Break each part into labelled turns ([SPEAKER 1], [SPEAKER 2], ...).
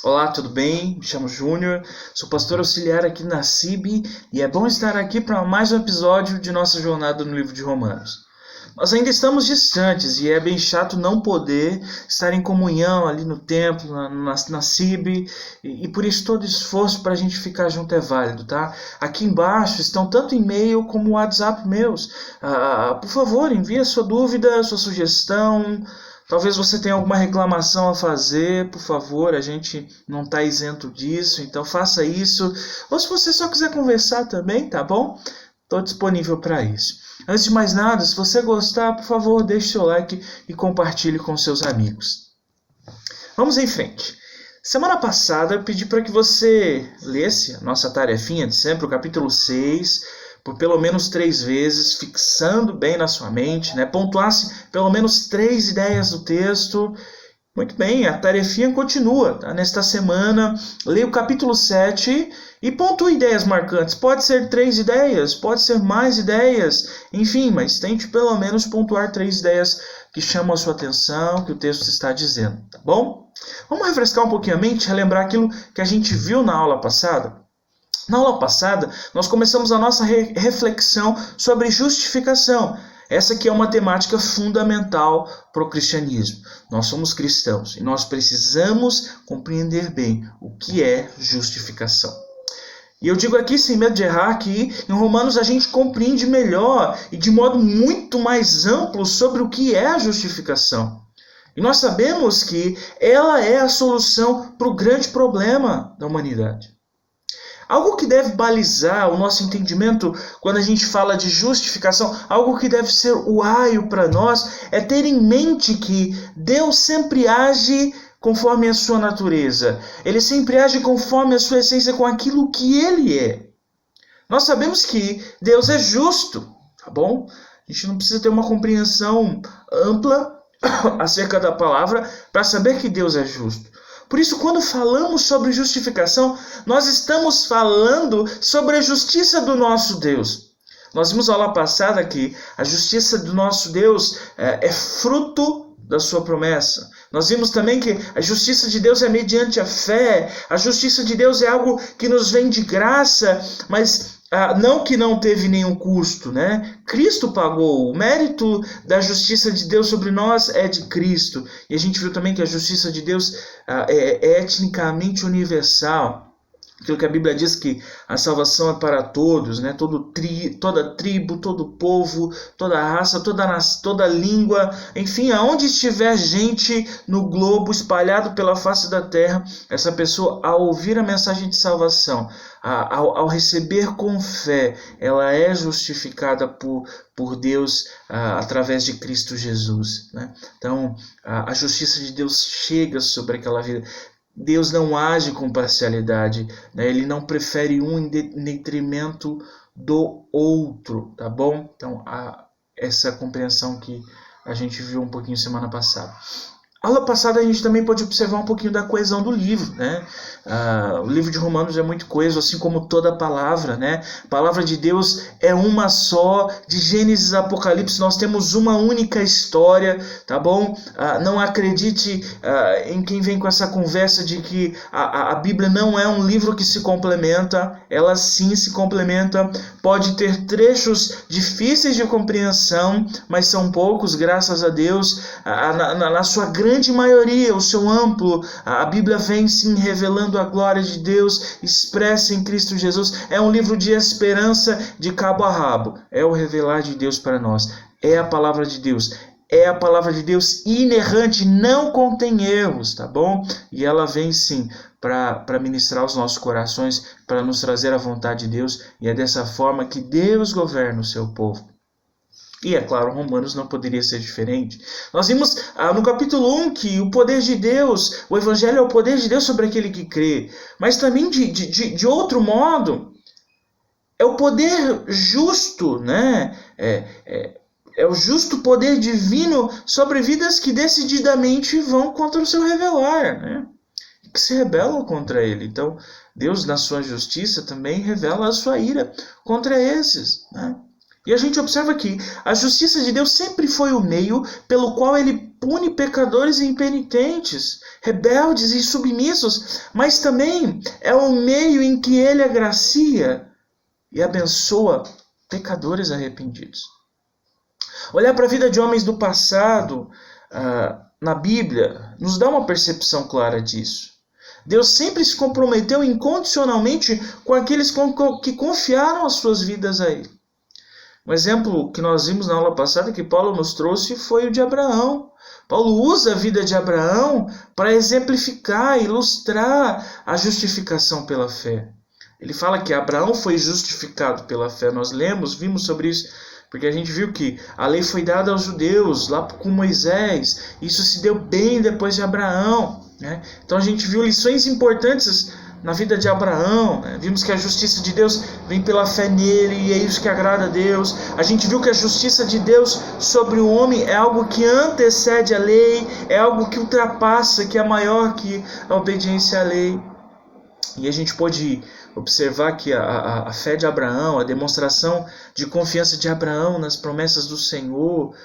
[SPEAKER 1] Olá, tudo bem? Me chamo Júnior, sou pastor auxiliar aqui na CIB e é bom estar aqui para mais um episódio de nossa jornada no livro de Romanos. Nós ainda estamos distantes e é bem chato não poder estar em comunhão ali no templo, na CIB, e por isso todo esforço para a gente ficar junto é válido, tá? Aqui embaixo estão tanto e-mail como o WhatsApp meus. Por favor, envie a sua dúvida, sua sugestão. Talvez você tenha alguma reclamação a fazer, por favor, a gente não está isento disso, então faça isso. Ou se você só quiser conversar também, tá bom? Estou disponível para isso. Antes de mais nada, se você gostar, por favor, deixe seu like e compartilhe com seus amigos. Vamos em frente. Semana passada eu pedi para que você lesse a nossa tarefinha de sempre, o capítulo 6, por pelo menos 3 vezes, fixando bem na sua mente, né? Pontuasse pelo menos 3 ideias do texto. Muito bem, a tarefinha continua, tá? Nesta semana, leia o capítulo 7 e pontue ideias marcantes. Pode ser 3 ideias, pode ser mais ideias, enfim, mas tente pelo menos pontuar 3 ideias que chamam a sua atenção, que o texto está dizendo, tá bom? Vamos refrescar um pouquinho a mente, relembrar aquilo que a gente viu na aula passada? Na aula passada, nós começamos a nossa reflexão sobre justificação. Essa aqui é uma temática fundamental para o cristianismo. Nós somos cristãos e nós precisamos compreender bem o que é justificação. E eu digo aqui, sem medo de errar, que em Romanos a gente compreende melhor e de modo muito mais amplo sobre o que é a justificação. E nós sabemos que ela é a solução para o grande problema da humanidade. Algo que deve balizar o nosso entendimento quando a gente fala de justificação, algo que deve ser o aio para nós, é ter em mente que Deus sempre age conforme a sua natureza. Ele sempre age conforme a sua essência, com aquilo que Ele é. Nós sabemos que Deus é justo, tá bom? A gente não precisa ter uma compreensão ampla acerca da palavra para saber que Deus é justo. Por isso, quando falamos sobre justificação, nós estamos falando sobre a justiça do nosso Deus. Nós vimos na aula passada que a justiça do nosso Deus é fruto da sua promessa. Nós vimos também que a justiça de Deus é mediante a fé. A justiça de Deus é algo que nos vem de graça, mas não que não teve nenhum custo, né? Cristo pagou. O mérito da justiça de Deus sobre nós é de Cristo. E a gente viu também que a justiça de Deus é etnicamente universal. Aquilo que a Bíblia diz que a salvação é para todos, né? Toda tribo, todo povo, toda raça, toda língua, enfim, aonde estiver gente no globo espalhado pela face da terra, essa pessoa, ao ouvir a mensagem de salvação, ao receber com fé, ela é justificada por Deus através de Cristo Jesus, né? Então, a justiça de Deus chega sobre aquela vida. Deus não age com parcialidade, né? Ele não prefere um em detrimento do outro, tá bom? Então, essa compreensão que a gente viu um pouquinho semana passada. A aula passada a gente também pode observar um pouquinho da coesão do livro, né? O livro de Romanos é muito coeso, assim como toda a palavra, né? A palavra de Deus é uma só, de Gênesis a Apocalipse nós temos uma única história, tá bom? Não acredite em quem vem com essa conversa de que a Bíblia não é um livro que se complementa, ela sim se complementa, pode ter trechos difíceis de compreensão, mas são poucos, graças a Deus, na sua grande maioria, o seu amplo, a Bíblia vem sim revelando a glória de Deus expressa em Cristo Jesus. É um livro de esperança de cabo a rabo. É o revelar de Deus para nós. É a palavra de Deus. É a palavra de Deus inerrante, não contém erros, tá bom? E ela vem sim para ministrar os nossos corações, para nos trazer a vontade de Deus. E é dessa forma que Deus governa o seu povo. E, é claro, Romanos não poderia ser diferente. Nós vimos no capítulo 1 que o poder de Deus, o Evangelho é o poder de Deus sobre aquele que crê. Mas também, de outro modo, é o poder justo, né? É o justo poder divino sobre vidas que decididamente vão contra o seu revelar, né? Que se rebelam contra ele. Então, Deus, na sua justiça, também revela a sua ira contra esses, né? E a gente observa que a justiça de Deus sempre foi o meio pelo qual ele pune pecadores e impenitentes, rebeldes e submissos, mas também é o meio em que ele agracia e abençoa pecadores arrependidos. Olhar para a vida de homens do passado na Bíblia nos dá uma percepção clara disso. Deus sempre se comprometeu incondicionalmente com aqueles que confiaram as suas vidas a Ele. Um exemplo que nós vimos na aula passada que Paulo nos trouxe foi o de Abraão. Paulo usa a vida de Abraão para exemplificar, ilustrar a justificação pela fé. Ele fala que Abraão foi justificado pela fé. Nós vimos sobre isso, porque a gente viu que a lei foi dada aos judeus, lá com Moisés. Isso se deu bem depois de Abraão, né? Então a gente viu lições importantes na vida de Abraão, né? Vimos que a justiça de Deus vem pela fé nele e é isso que agrada a Deus. A gente viu que a justiça de Deus sobre o homem é algo que antecede a lei, é algo que ultrapassa, que é maior que a obediência à lei. E a gente pode observar que a fé de Abraão, a demonstração de confiança de Abraão nas promessas do Senhor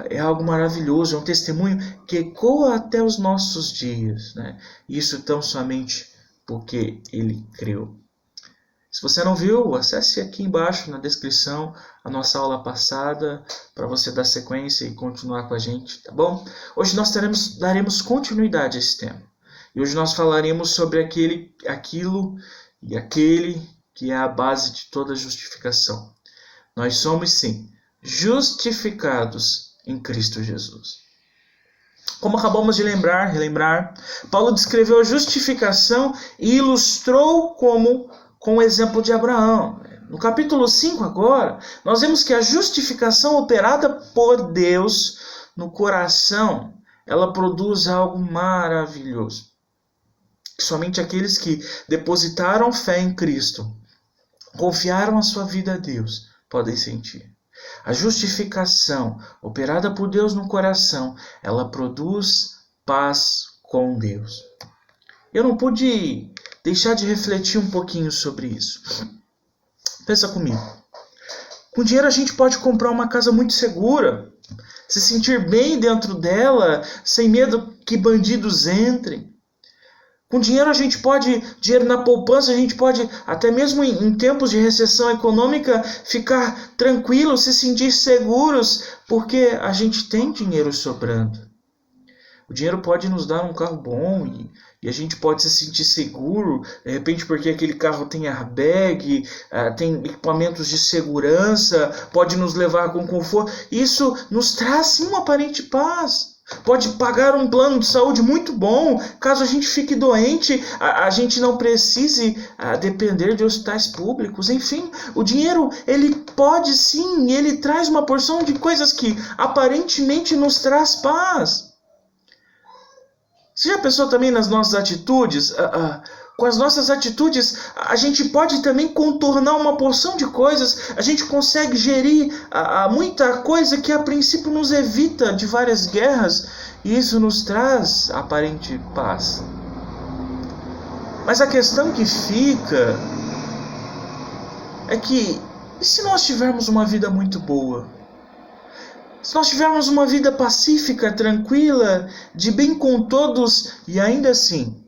[SPEAKER 1] é algo maravilhoso, é um testemunho que ecoa até os nossos dias, né? Isso tão somente porque ele creu. Se você não viu, acesse aqui embaixo na descrição a nossa aula passada para você dar sequência e continuar com a gente, tá bom? Hoje nós daremos continuidade a esse tema. E hoje nós falaremos sobre aquilo e aquele que é a base de toda justificação. Nós somos, sim, justificados em Cristo Jesus. Como acabamos de relembrar, Paulo descreveu a justificação e ilustrou com o exemplo de Abraão. No capítulo 5 agora, nós vemos que a justificação operada por Deus no coração, ela produz algo maravilhoso. Somente aqueles que depositaram fé em Cristo, confiaram a sua vida a Deus, podem sentir. A justificação operada por Deus no coração, ela produz paz com Deus. Eu não pude deixar de refletir um pouquinho sobre isso. Pensa comigo. Com dinheiro a gente pode comprar uma casa muito segura, se sentir bem dentro dela, sem medo que bandidos entrem. Com dinheiro dinheiro na poupança, a gente pode, até mesmo em tempos de recessão econômica, ficar tranquilo, se sentir seguros, porque a gente tem dinheiro sobrando. O dinheiro pode nos dar um carro bom e a gente pode se sentir seguro, de repente porque aquele carro tem airbag, tem equipamentos de segurança, pode nos levar com conforto. Isso nos traz sim uma aparente paz. Pode pagar um plano de saúde muito bom, caso a gente fique doente, a gente não precise depender de hospitais públicos. Enfim, o dinheiro, ele pode sim, ele traz uma porção de coisas que aparentemente nos traz paz. Você já pensou também nas nossas atitudes? Com as nossas atitudes, a gente pode também contornar uma porção de coisas, a gente consegue gerir muita coisa que a princípio nos evita de várias guerras, e isso nos traz aparente paz. Mas a questão que fica é que, e se nós tivermos uma vida muito boa? Se nós tivermos uma vida pacífica, tranquila, de bem com todos, e ainda assim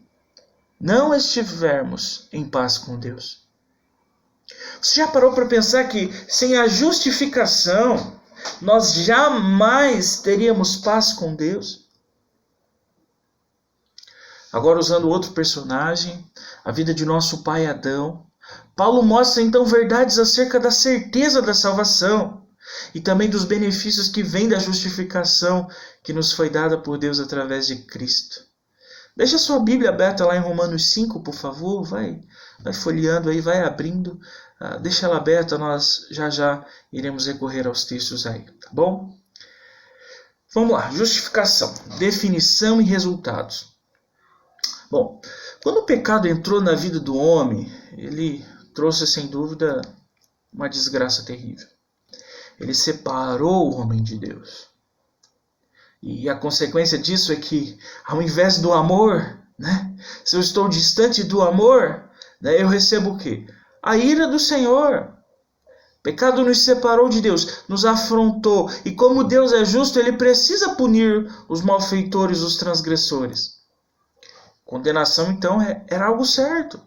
[SPEAKER 1] não estivermos em paz com Deus? Você já parou para pensar que sem a justificação nós jamais teríamos paz com Deus? Agora, usando outro personagem, a vida de nosso pai Adão, Paulo mostra então verdades acerca da certeza da salvação e também dos benefícios que vêm da justificação que nos foi dada por Deus através de Cristo. Deixa a sua Bíblia aberta lá em Romanos 5, por favor. Vai folheando aí, vai abrindo. Deixa ela aberta, nós já iremos recorrer aos textos aí, tá bom? Vamos lá, justificação, definição e resultados. Bom, quando o pecado entrou na vida do homem, ele trouxe sem dúvida uma desgraça terrível. Ele separou o homem de Deus. E a consequência disso é que, ao invés do amor, né, se eu estou distante do amor, né, eu recebo o quê? A ira do Senhor. O pecado nos separou de Deus, nos afrontou. E como Deus é justo, ele precisa punir os malfeitores, os transgressores. Condenação, então, era algo certo.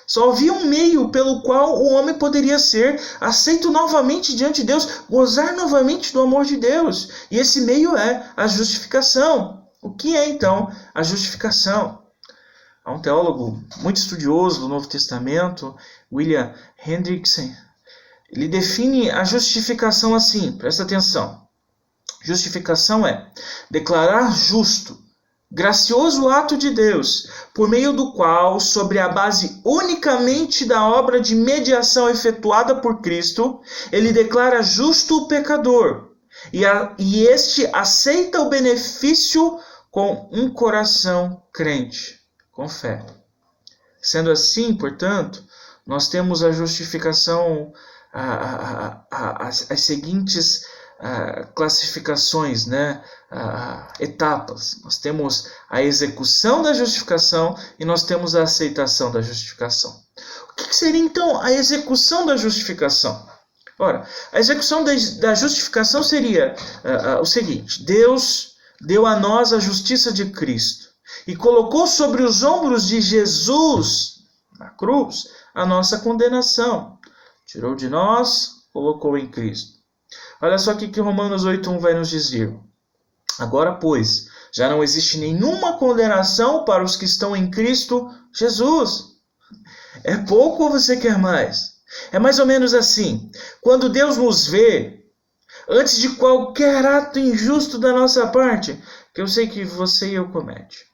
[SPEAKER 1] Só havia um meio pelo qual o homem poderia ser aceito novamente diante de Deus, gozar novamente do amor de Deus. E esse meio é a justificação. O que é, então, a justificação? Há um teólogo muito estudioso do Novo Testamento, William Hendrickson. Ele define a justificação assim, presta atenção. Justificação é declarar justo, gracioso ato de Deus, por meio do qual, sobre a base unicamente da obra de mediação efetuada por Cristo, ele declara justo o pecador, e este aceita o benefício com um coração crente, com fé. Sendo assim, portanto, nós temos a justificação, as seguintes classificações, né? Etapas. Nós temos a execução da justificação e nós temos a aceitação da justificação. O que seria então a execução da justificação? Ora, a execução da justificação seria o seguinte: Deus deu a nós a justiça de Cristo e colocou sobre os ombros de Jesus, na cruz, a nossa condenação. Tirou de nós, colocou em Cristo. Olha só o que Romanos 8:1 vai nos dizer. Agora, pois, já não existe nenhuma condenação para os que estão em Cristo Jesus. É pouco ou você quer mais? É mais ou menos assim. Quando Deus nos vê, antes de qualquer ato injusto da nossa parte, que eu sei que você e eu comete,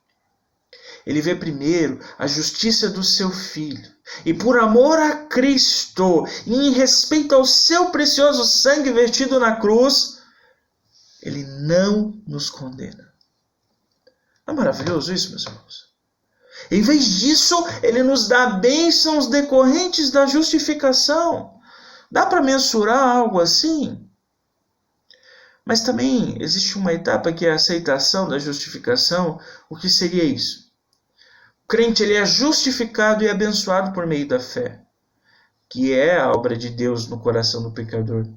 [SPEAKER 1] ele vê primeiro a justiça do seu Filho. E por amor a Cristo, e em respeito ao seu precioso sangue vertido na cruz, ele não nos condena. Não é maravilhoso isso, meus irmãos? Em vez disso, ele nos dá bênçãos decorrentes da justificação. Dá para mensurar algo assim? Mas também existe uma etapa que é a aceitação da justificação. O que seria isso? O crente ele é justificado e abençoado por meio da fé, que é a obra de Deus no coração do pecador.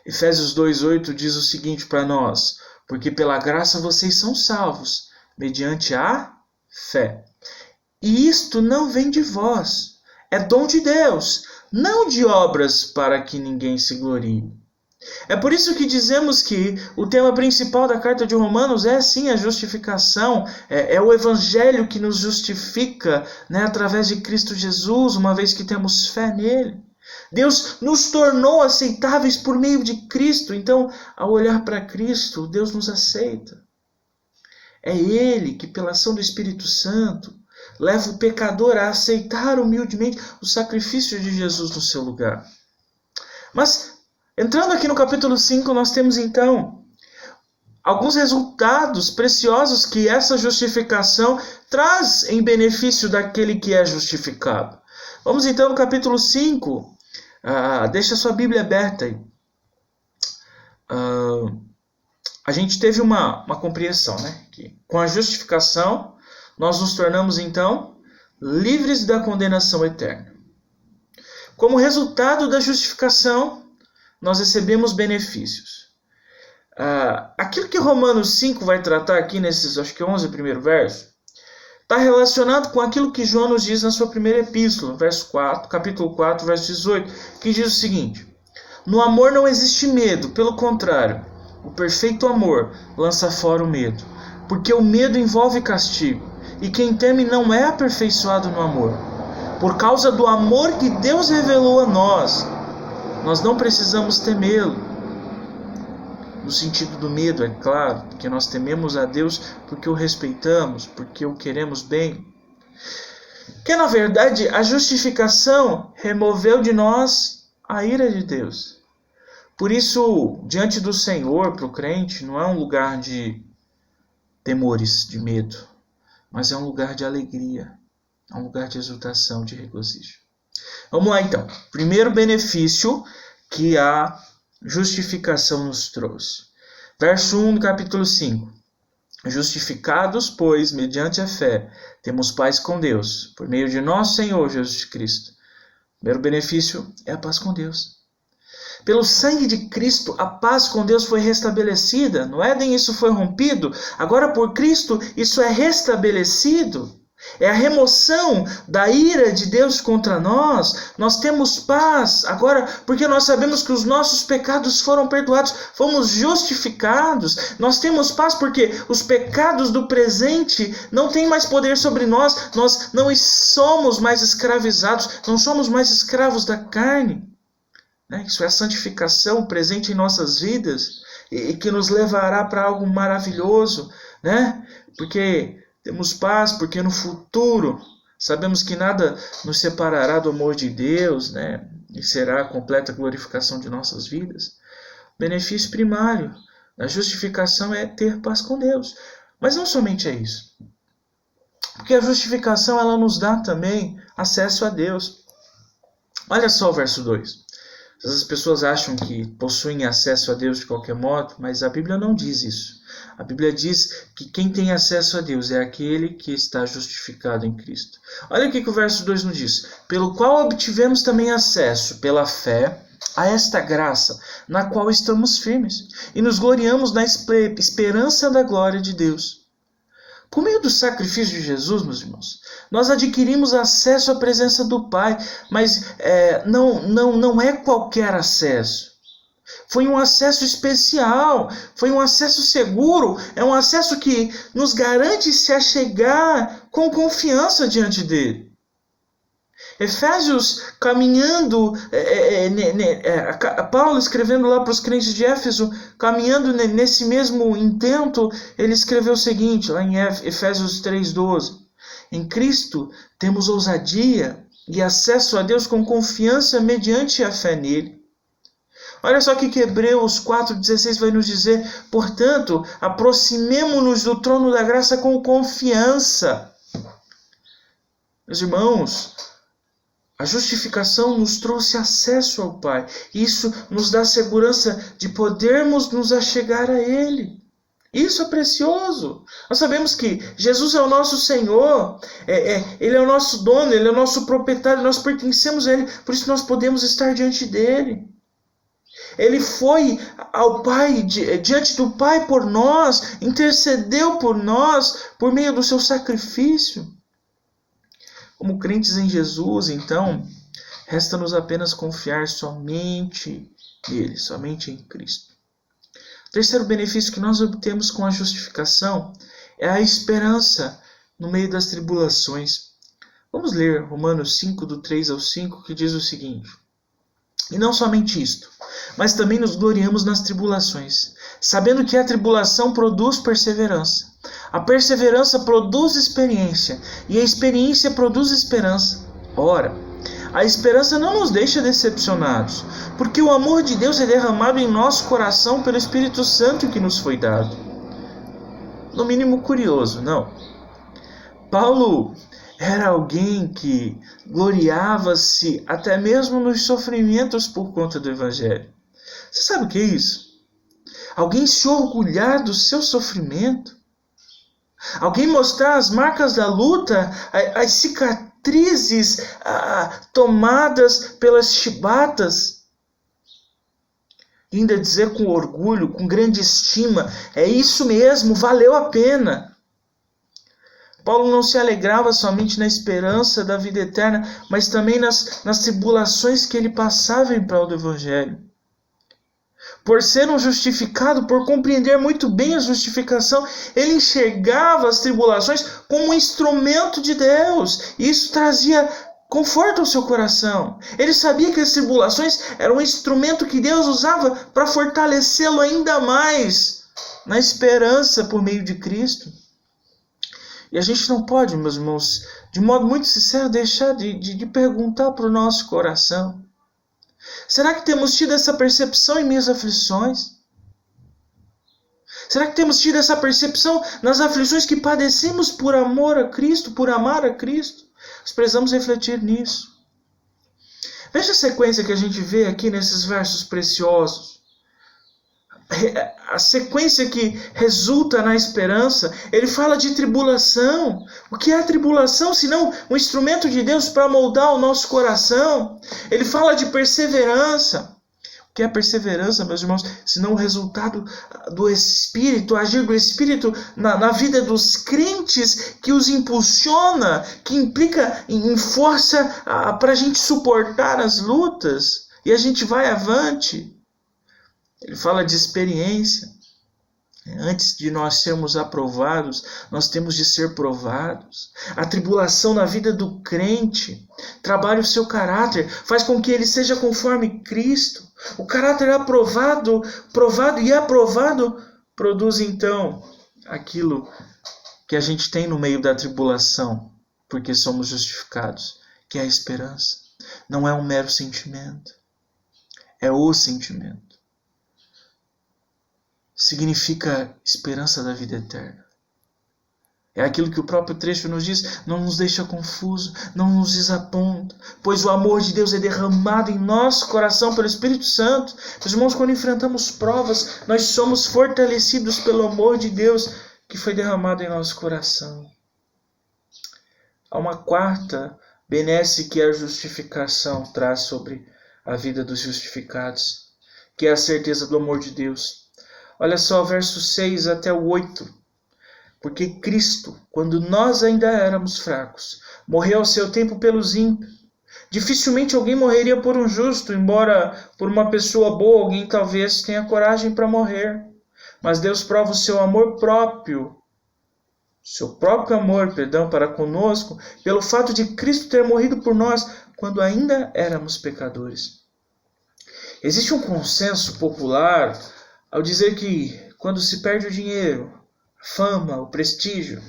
[SPEAKER 1] Efésios 2:8 diz o seguinte para nós: porque pela graça vocês são salvos, mediante a fé. E isto não vem de vós, é dom de Deus, não de obras para que ninguém se glorie. É por isso que dizemos que o tema principal da carta de Romanos é sim a justificação, é o evangelho que nos justifica, né, através de Cristo Jesus, uma vez que temos fé nele. Deus nos tornou aceitáveis por meio de Cristo, então ao olhar para Cristo, Deus nos aceita. É Ele que, pela ação do Espírito Santo, leva o pecador a aceitar humildemente o sacrifício de Jesus no seu lugar. Mas entrando aqui no capítulo 5, nós temos então alguns resultados preciosos que essa justificação traz em benefício daquele que é justificado. Vamos então no capítulo 5, deixa a sua Bíblia aberta aí. A gente teve uma compreensão, né? Que com a justificação nós nos tornamos então livres da condenação eterna. Como resultado da justificação, nós recebemos benefícios. Aquilo que Romanos 5 vai tratar aqui nesses, acho que 11 primeiros versos, está relacionado com aquilo que João nos diz na sua primeira epístola, capítulo 4, verso 18, que diz o seguinte: no amor não existe medo, pelo contrário, o perfeito amor lança fora o medo, porque o medo envolve castigo, e quem teme não é aperfeiçoado no amor. Por causa do amor que Deus revelou a nós, nós não precisamos temê-lo. No sentido do medo, é claro, porque nós tememos a Deus porque o respeitamos, porque o queremos bem. Que na verdade a justificação removeu de nós a ira de Deus. Por isso, diante do Senhor, para o crente, não é um lugar de temores, de medo, mas é um lugar de alegria, é um lugar de exultação, de regozijo. Vamos lá então. Primeiro benefício que a justificação nos trouxe. Verso 1 do capítulo 5. Justificados, pois, mediante a fé, temos paz com Deus, por meio de nosso Senhor Jesus Cristo, Primeiro benefício é a paz com Deus. Pelo sangue de Cristo, a paz com Deus foi restabelecida. No Éden isso foi rompido. Agora por Cristo isso é restabelecido. É a remoção da ira de Deus contra nós. Nós temos paz agora porque nós sabemos que os nossos pecados foram perdoados. Fomos justificados. Nós temos paz porque os pecados do presente não têm mais poder sobre nós. Nós não somos mais escravizados. Não somos mais escravos da carne. Isso é a santificação presente em nossas vidas e que nos levará para algo maravilhoso, porque temos paz, porque no futuro sabemos que nada nos separará do amor de Deus, e será a completa glorificação de nossas vidas. O benefício primário da justificação é ter paz com Deus. Mas não somente é isso. Porque a justificação ela nos dá também acesso a Deus. Olha só o verso 2. As pessoas acham que possuem acesso a Deus de qualquer modo, mas a Bíblia não diz isso. A Bíblia diz que quem tem acesso a Deus é aquele que está justificado em Cristo. Olha o que o verso 2 nos diz. Pelo qual obtivemos também acesso, pela fé, a esta graça, na qual estamos firmes, e nos gloriamos na esperança da glória de Deus. Por meio do sacrifício de Jesus, meus irmãos, nós adquirimos acesso à presença do Pai, mas não é qualquer acesso. Foi um acesso especial, foi um acesso seguro, é um acesso que nos garante se achegar com confiança diante dele. Efésios, caminhando, Paulo escrevendo lá para os crentes de Éfeso, caminhando nesse mesmo intento, ele escreveu o seguinte, lá em Efésios 3:12. Em Cristo temos ousadia e acesso a Deus com confiança mediante a fé nele. Olha só que Hebreus 4:16 vai nos dizer, portanto, aproximemo-nos do trono da graça com confiança. Meus irmãos, a justificação nos trouxe acesso ao Pai. Isso nos dá segurança de podermos nos achegar a Ele. Isso é precioso. Nós sabemos que Jesus é o nosso Senhor, Ele é o nosso dono, Ele é o nosso proprietário, nós pertencemos a Ele, por isso nós podemos estar diante dEle. Ele foi ao Pai, diante do Pai por nós, intercedeu por nós, por meio do seu sacrifício. Como crentes em Jesus, então, resta-nos apenas confiar somente nele, somente em Cristo. O terceiro benefício que nós obtemos com a justificação é a esperança no meio das tribulações. Vamos ler Romanos 5, do 3 ao 5, que diz o seguinte. E não somente isto, mas também nos gloriamos nas tribulações, sabendo que a tribulação produz perseverança. A perseverança produz experiência, e a experiência produz esperança. Ora, a esperança não nos deixa decepcionados, porque o amor de Deus é derramado em nosso coração pelo Espírito Santo que nos foi dado. No mínimo curioso, não? Paulo era alguém que gloriava-se até mesmo nos sofrimentos por conta do Evangelho. Você sabe o que é isso? Alguém se orgulhar do seu sofrimento? Alguém mostrar as marcas da luta, as cicatrizes tomadas pelas chibatas? E ainda dizer com orgulho, com grande estima, é isso mesmo, valeu a pena. Paulo não se alegrava somente na esperança da vida eterna, mas também nas tribulações que ele passava em prol do Evangelho. Por ser um justificado, por compreender muito bem a justificação, ele enxergava as tribulações como um instrumento de Deus. E isso trazia conforto ao seu coração. Ele sabia que as tribulações eram um instrumento que Deus usava para fortalecê-lo ainda mais na esperança por meio de Cristo. E a gente não pode, meus irmãos, de modo muito sincero, deixar de perguntar para o nosso coração. Será que temos tido essa percepção em minhas aflições? Será que temos tido essa percepção nas aflições que padecemos por amor a Cristo, por amar a Cristo? Nós precisamos refletir nisso. Veja a sequência que a gente vê aqui nesses versos preciosos. a sequência que resulta na esperança. Ele fala de tribulação. O que é a tribulação, senão um instrumento de Deus para moldar o nosso coração? Ele fala de perseverança. O que é a perseverança, meus irmãos, senão o resultado do Espírito, agir do Espírito na vida dos crentes, que os impulsiona, que implica em força para a gente suportar as lutas, e a gente vai avante. Ele fala de experiência. Antes de nós sermos aprovados, nós temos de ser provados. A tribulação na vida do crente trabalha o seu caráter, faz com que ele seja conforme Cristo. O caráter provado e aprovado produz então aquilo que a gente tem no meio da tribulação, porque somos justificados, que é a esperança. Não é um mero sentimento, é o sentimento. Significa esperança da vida eterna. É aquilo que o próprio trecho nos diz: não nos deixa confuso, não nos desaponta, pois o amor de Deus é derramado em nosso coração pelo Espírito Santo. Meus irmãos, quando enfrentamos provas, nós somos fortalecidos pelo amor de Deus que foi derramado em nosso coração. Há uma quarta benesse que a justificação traz sobre a vida dos justificados, que é a certeza do amor de Deus. Olha só, versos 6 até o 8. Porque Cristo, quando nós ainda éramos fracos, morreu ao seu tempo pelos ímpios. Dificilmente alguém morreria por um justo, embora por uma pessoa boa alguém talvez tenha coragem para morrer. Mas Deus prova o seu amor próprio, para conosco, pelo fato de Cristo ter morrido por nós quando ainda éramos pecadores. Existe um consenso popular ao dizer que quando se perde o dinheiro, a fama, o prestígio,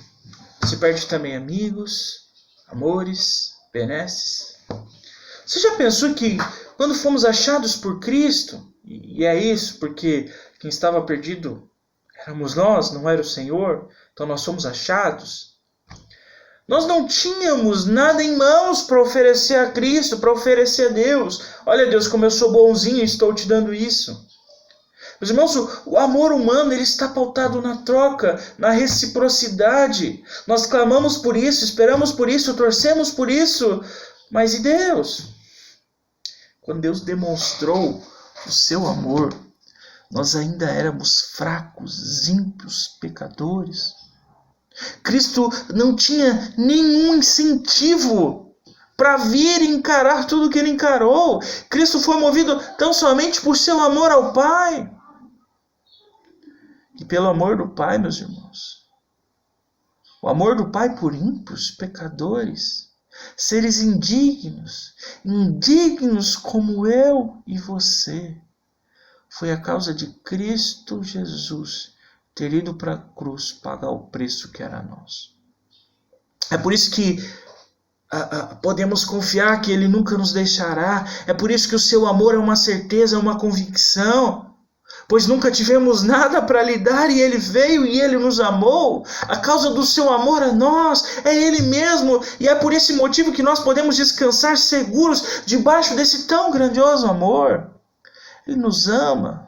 [SPEAKER 1] se perde também amigos, amores, benesses. Você já pensou que quando fomos achados por Cristo, e é isso, porque quem estava perdido éramos nós, não era o Senhor, então nós fomos achados, nós não tínhamos nada em mãos para oferecer a Cristo, para oferecer a Deus. Olha, Deus, como eu sou bonzinho, estou te dando isso. Meus irmãos, o amor humano ele está pautado na troca, na reciprocidade. Nós clamamos por isso, esperamos por isso, torcemos por isso. Mas e Deus? Quando Deus demonstrou o seu amor, nós ainda éramos fracos, ímpios, pecadores. Cristo não tinha nenhum incentivo para vir encarar tudo o que ele encarou. Cristo foi movido tão somente por seu amor ao Pai. E pelo amor do Pai, meus irmãos, o amor do Pai por ímpios, pecadores, seres indignos como eu e você, foi a causa de Cristo Jesus ter ido para a cruz pagar o preço que era nosso. É por isso que podemos confiar que Ele nunca nos deixará. É por isso que o seu amor é uma certeza, é uma convicção. Pois nunca tivemos nada para lhe dar e Ele veio e Ele nos amou. A causa do seu amor a nós é Ele mesmo. E é por esse motivo que nós podemos descansar seguros debaixo desse tão grandioso amor. Ele nos ama.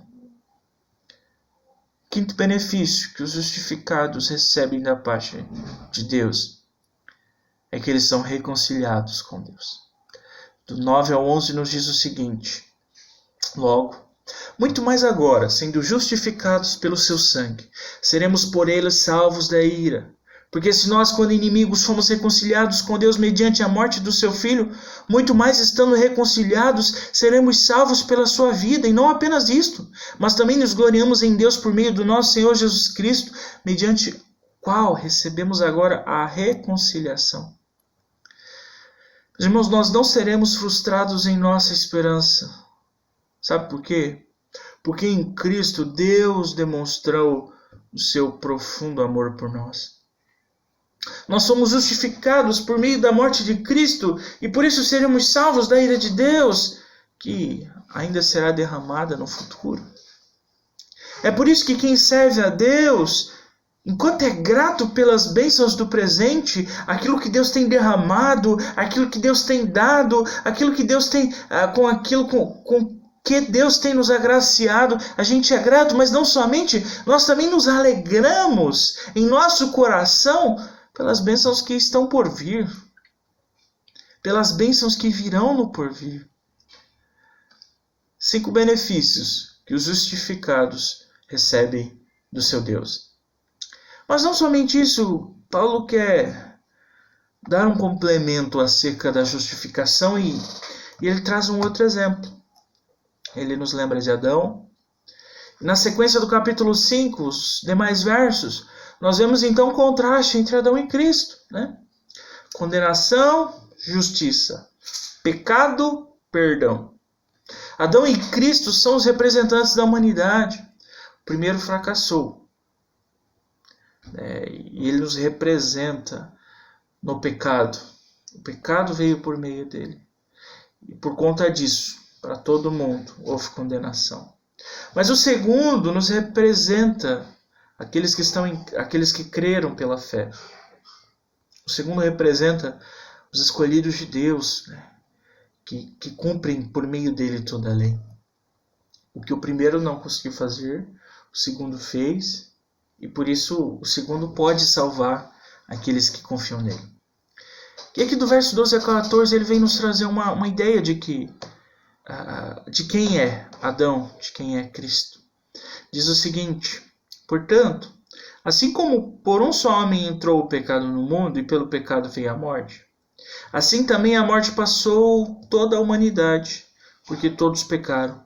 [SPEAKER 1] Quinto benefício que os justificados recebem da parte de Deus é que eles são reconciliados com Deus. Do 9 ao 11 nos diz o seguinte: logo, muito mais agora, sendo justificados pelo seu sangue, seremos por ele salvos da ira. Porque se nós, quando inimigos, fomos reconciliados com Deus mediante a morte do seu Filho, muito mais estando reconciliados, seremos salvos pela sua vida. E não apenas isto, mas também nos gloriamos em Deus por meio do nosso Senhor Jesus Cristo, mediante o qual recebemos agora a reconciliação. Meus irmãos, nós não seremos frustrados em nossa esperança. Sabe por quê? Porque em Cristo Deus demonstrou o seu profundo amor por nós. Nós somos justificados por meio da morte de Cristo e por isso seremos salvos da ira de Deus, que ainda será derramada no futuro. É por isso que quem serve a Deus, enquanto é grato pelas bênçãos do presente, aquilo que Deus tem derramado, aquilo que Deus tem dado, aquilo que Deus tem, com que Deus tem nos agraciado, a gente é grato, mas não somente, nós também nos alegramos em nosso coração pelas bênçãos que estão por vir, pelas bênçãos que virão no porvir. 5 benefícios que os justificados recebem do seu Deus. Mas não somente isso, Paulo quer dar um complemento acerca da justificação e ele traz um outro exemplo. Ele nos lembra de Adão. Na sequência do capítulo 5, os demais versos, nós vemos então o contraste entre Adão e Cristo, né? Condenação, justiça. Pecado, perdão. Adão e Cristo são os representantes da humanidade. O primeiro fracassou. E ele nos representa no pecado. O pecado veio por meio dele. E por conta disso, para todo mundo, houve condenação. Mas o segundo nos representa aqueles que creram pela fé. O segundo representa os escolhidos de Deus, né? Que cumprem por meio dele toda a lei. O que o primeiro não conseguiu fazer, o segundo fez, e por isso o segundo pode salvar aqueles que confiam nele. E aqui do verso 12 a 14 ele vem nos trazer uma ideia de quem é Adão, de quem é Cristo. Diz o seguinte: portanto, assim como por um só homem entrou o pecado no mundo e pelo pecado veio a morte, assim também a morte passou toda a humanidade, porque todos pecaram.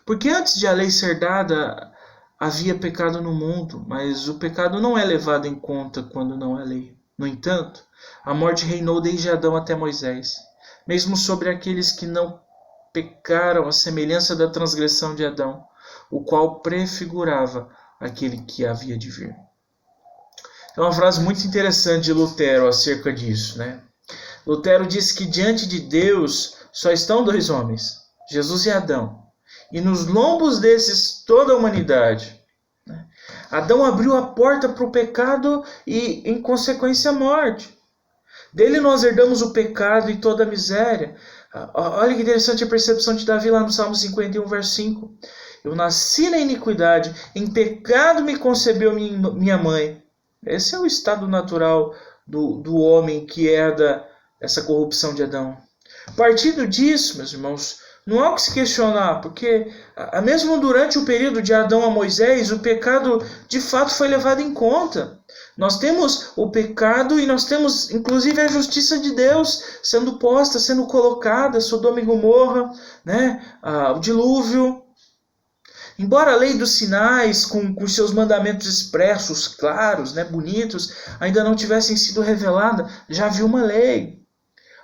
[SPEAKER 1] Porque antes de a lei ser dada, havia pecado no mundo, mas o pecado não é levado em conta quando não há lei. No entanto, a morte reinou desde Adão até Moisés, mesmo sobre aqueles que não pecaram, à semelhança da transgressão de Adão, o qual prefigurava aquele que havia de vir. É uma frase muito interessante de Lutero acerca disso, né? Lutero diz que diante de Deus só estão 2 homens, Jesus e Adão, e nos lombos desses toda a humanidade. Adão abriu a porta para o pecado e, em consequência, a morte. Dele nós herdamos o pecado e toda a miséria. Olha que interessante a percepção de Davi lá no Salmo 51, verso 5. Eu nasci na iniquidade, em pecado me concebeu minha mãe. Esse é o estado natural do homem que herda essa corrupção de Adão. Partindo disso, meus irmãos, não há o que se questionar, porque mesmo durante o período de Adão a Moisés, o pecado de fato foi levado em conta. Nós temos o pecado e nós temos inclusive a justiça de Deus sendo posta, sendo colocada, Sodoma e Gomorra, né? O dilúvio. Embora a lei dos sinais, com seus mandamentos expressos, claros, né, bonitos, ainda não tivessem sido revelada, já havia uma lei.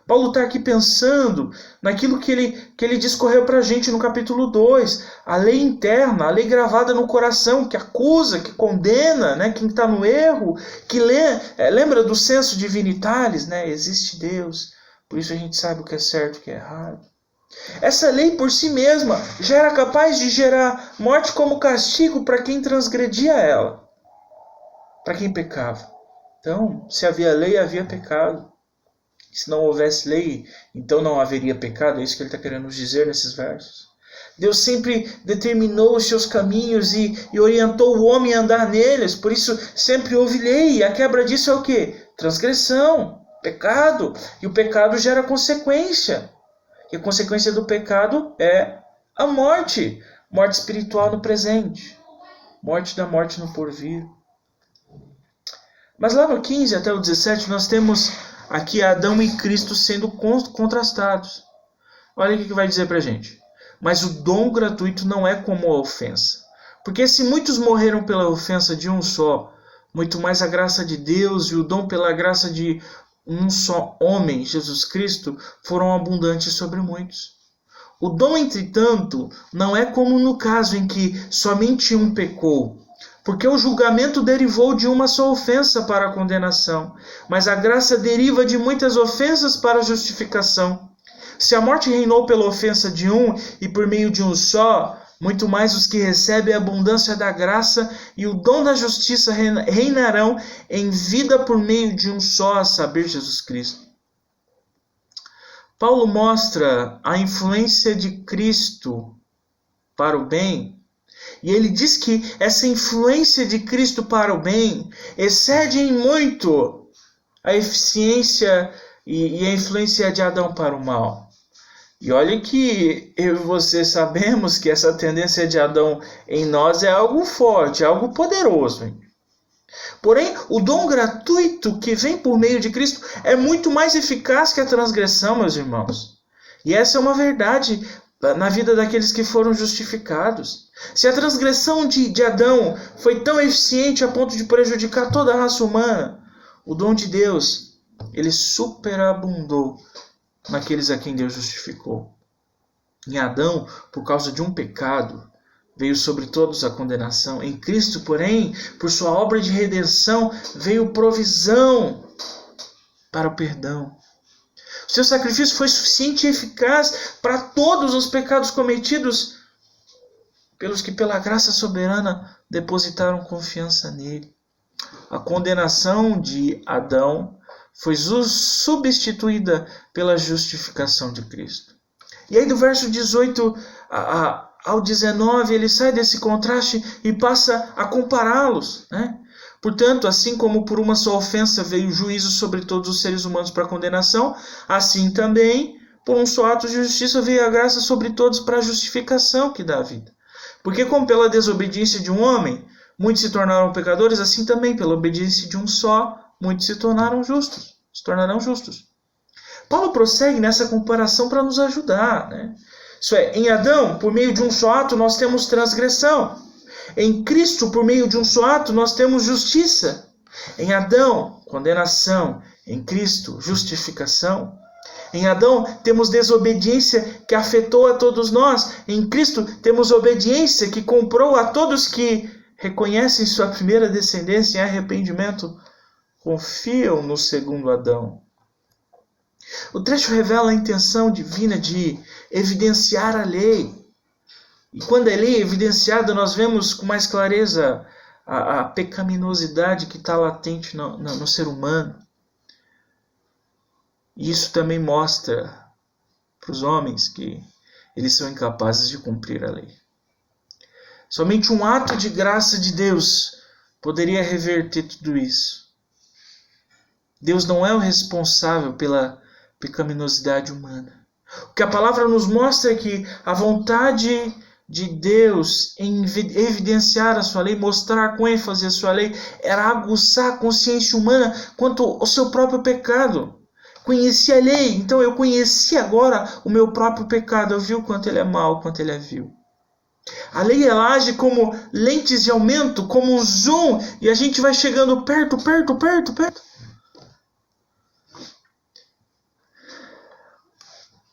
[SPEAKER 1] Paulo está aqui pensando naquilo que ele discorreu para a gente no capítulo 2. A lei interna, a lei gravada no coração, que acusa, que condena, né, quem está no erro, que lembra do senso divinitalis, né, existe Deus, por isso a gente sabe o que é certo e o que é errado. Essa lei por si mesma já era capaz de gerar morte como castigo para quem transgredia ela, para quem pecava. Então, se havia lei, havia pecado. Se não houvesse lei, então não haveria pecado. É isso que ele está querendo nos dizer nesses versos. Deus sempre determinou os seus caminhos e orientou o homem a andar neles. Por isso sempre houve lei. E a quebra disso é o quê? Transgressão, pecado. E o pecado gera consequência. E a consequência do pecado é a morte. Morte espiritual no presente. Morte da morte no porvir. Mas lá no 15 até o 17 nós temos aqui Adão e Cristo sendo contrastados. Olha o que vai dizer para a gente. Mas o dom gratuito não é como a ofensa. Porque se muitos morreram pela ofensa de um só, muito mais a graça de Deus e o dom pela graça de um só homem, Jesus Cristo, foram abundantes sobre muitos. O dom, entretanto, não é como no caso em que somente um pecou, porque o julgamento derivou de uma só ofensa para a condenação, mas a graça deriva de muitas ofensas para a justificação. Se a morte reinou pela ofensa de um e por meio de um só, muito mais os que recebem a abundância da graça e o dom da justiça reinarão em vida por meio de um só, a saber, Jesus Cristo. Paulo mostra a influência de Cristo para o bem, e ele diz que essa influência de Cristo para o bem excede em muito a eficiência e a influência de Adão para o mal. E olha que eu e você sabemos que essa tendência de Adão em nós é algo forte, é algo poderoso. Hein? Porém, o dom gratuito que vem por meio de Cristo é muito mais eficaz que a transgressão, meus irmãos. E essa é uma verdade na vida daqueles que foram justificados. Se a transgressão de Adão foi tão eficiente a ponto de prejudicar toda a raça humana, o dom de Deus, ele superabundou naqueles a quem Deus justificou. Em Adão, por causa de um pecado, veio sobre todos a condenação. Em Cristo, porém, por sua obra de redenção, veio provisão para o perdão. O seu sacrifício foi suficiente e eficaz para todos os pecados cometidos pelos que pela graça soberana depositaram confiança nele. A condenação de Adão foi substituída pela justificação de Cristo. E aí do verso 18 ao 19, ele sai desse contraste e passa a compará-los, né? Portanto, assim como por uma só ofensa veio o juízo sobre todos os seres humanos para condenação, assim também, por um só ato de justiça, veio a graça sobre todos para a justificação que dá a vida. Porque como pela desobediência de um homem, muitos se tornaram pecadores, assim também, pela obediência de um só, muitos se tornarão justos. Paulo prossegue nessa comparação para nos ajudar, né? Isso é, em Adão, por meio de um só ato, nós temos transgressão. Em Cristo, por meio de um só ato, nós temos justiça. Em Adão, condenação. Em Cristo, justificação. Em Adão, temos desobediência que afetou a todos nós. Em Cristo, temos obediência que comprou a todos que reconhecem sua primeira descendência em arrependimento, confiam no segundo Adão. O trecho revela a intenção divina de evidenciar a lei. E quando a lei é evidenciada, nós vemos com mais clareza a pecaminosidade que está latente no ser humano. E isso também mostra para os homens que eles são incapazes de cumprir a lei. Somente um ato de graça de Deus poderia reverter tudo isso. Deus não é o responsável pela pecaminosidade humana. O que a palavra nos mostra é que a vontade de Deus em evidenciar a sua lei, mostrar com ênfase a sua lei, era aguçar a consciência humana quanto ao seu próprio pecado. Conheci a lei, então eu conheci agora o meu próprio pecado. Eu vi o quanto ele é mau, o quanto ele é vil. A lei ela age como lentes de aumento, como um zoom, e a gente vai chegando perto.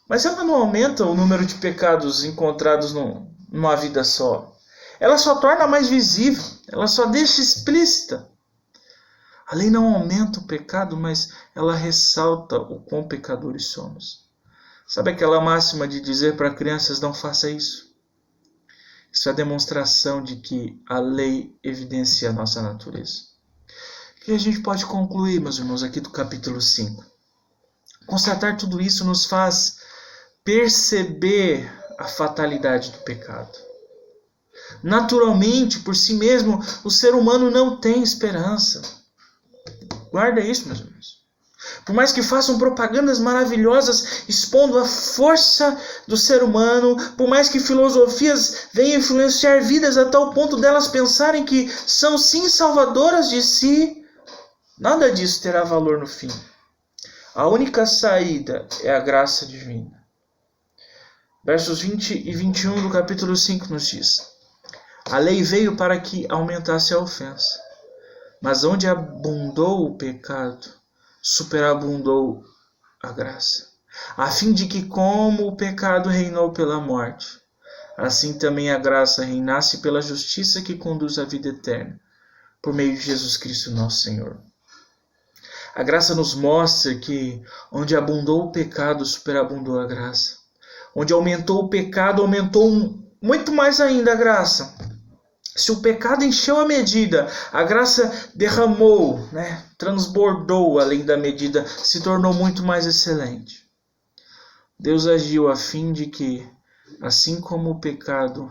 [SPEAKER 1] Mas ela não aumenta o número de pecados encontrados numa vida só. Ela só torna mais visível, ela só deixa explícita. A lei não aumenta o pecado, mas ela ressalta o quão pecadores somos. Sabe aquela máxima de dizer para crianças, não faça isso? Isso é a demonstração de que a lei evidencia a nossa natureza. O que a gente pode concluir, meus irmãos, aqui do capítulo 5? Constatar tudo isso nos faz perceber a fatalidade do pecado. Naturalmente, por si mesmo, o ser humano não tem esperança. Guarda isso, meus irmãos. Por mais que façam propagandas maravilhosas expondo a força do ser humano, por mais que filosofias venham influenciar vidas a tal ponto delas pensarem que são sim salvadoras de si, nada disso terá valor no fim. A única saída é a graça divina. Versos 20 e 21 do capítulo 5 nos diz: a lei veio para que aumentasse a ofensa, mas onde abundou o pecado, superabundou a graça, a fim de que, como o pecado reinou pela morte, assim também a graça reinasse pela justiça que conduz à vida eterna, por meio de Jesus Cristo nosso Senhor. A graça nos mostra que onde abundou o pecado, superabundou a graça. Onde aumentou o pecado, aumentou muito mais ainda a graça. Se o pecado encheu a medida, a graça derramou, transbordou além da medida, se tornou muito mais excelente. Deus agiu a fim de que, assim como o pecado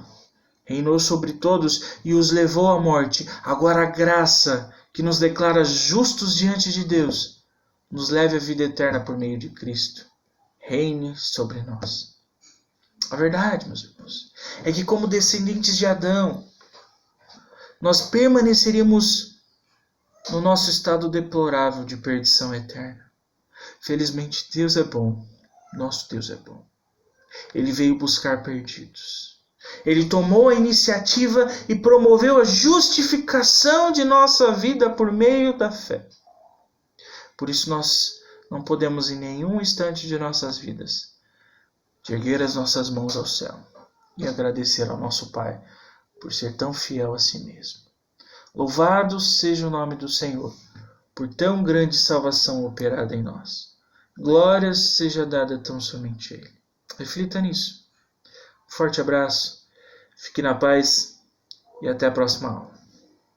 [SPEAKER 1] reinou sobre todos e os levou à morte. Agora a graça que nos declara justos diante de Deus nos leve à vida eterna por meio de Cristo. Reine sobre nós. A verdade, meus irmãos, é que como descendentes de Adão, nós permaneceríamos no nosso estado deplorável de perdição eterna. Felizmente, Deus é bom. Nosso Deus é bom. Ele veio buscar perdidos. Ele tomou a iniciativa e promoveu a justificação de nossa vida por meio da fé. Por isso nós não podemos em nenhum instante de nossas vidas de erguer as nossas mãos ao céu e agradecer ao nosso Pai por ser tão fiel a si mesmo. Louvado seja o nome do Senhor por tão grande salvação operada em nós. Glória seja dada tão somente a Ele. Reflita nisso. Forte abraço, fique na paz e até a próxima aula.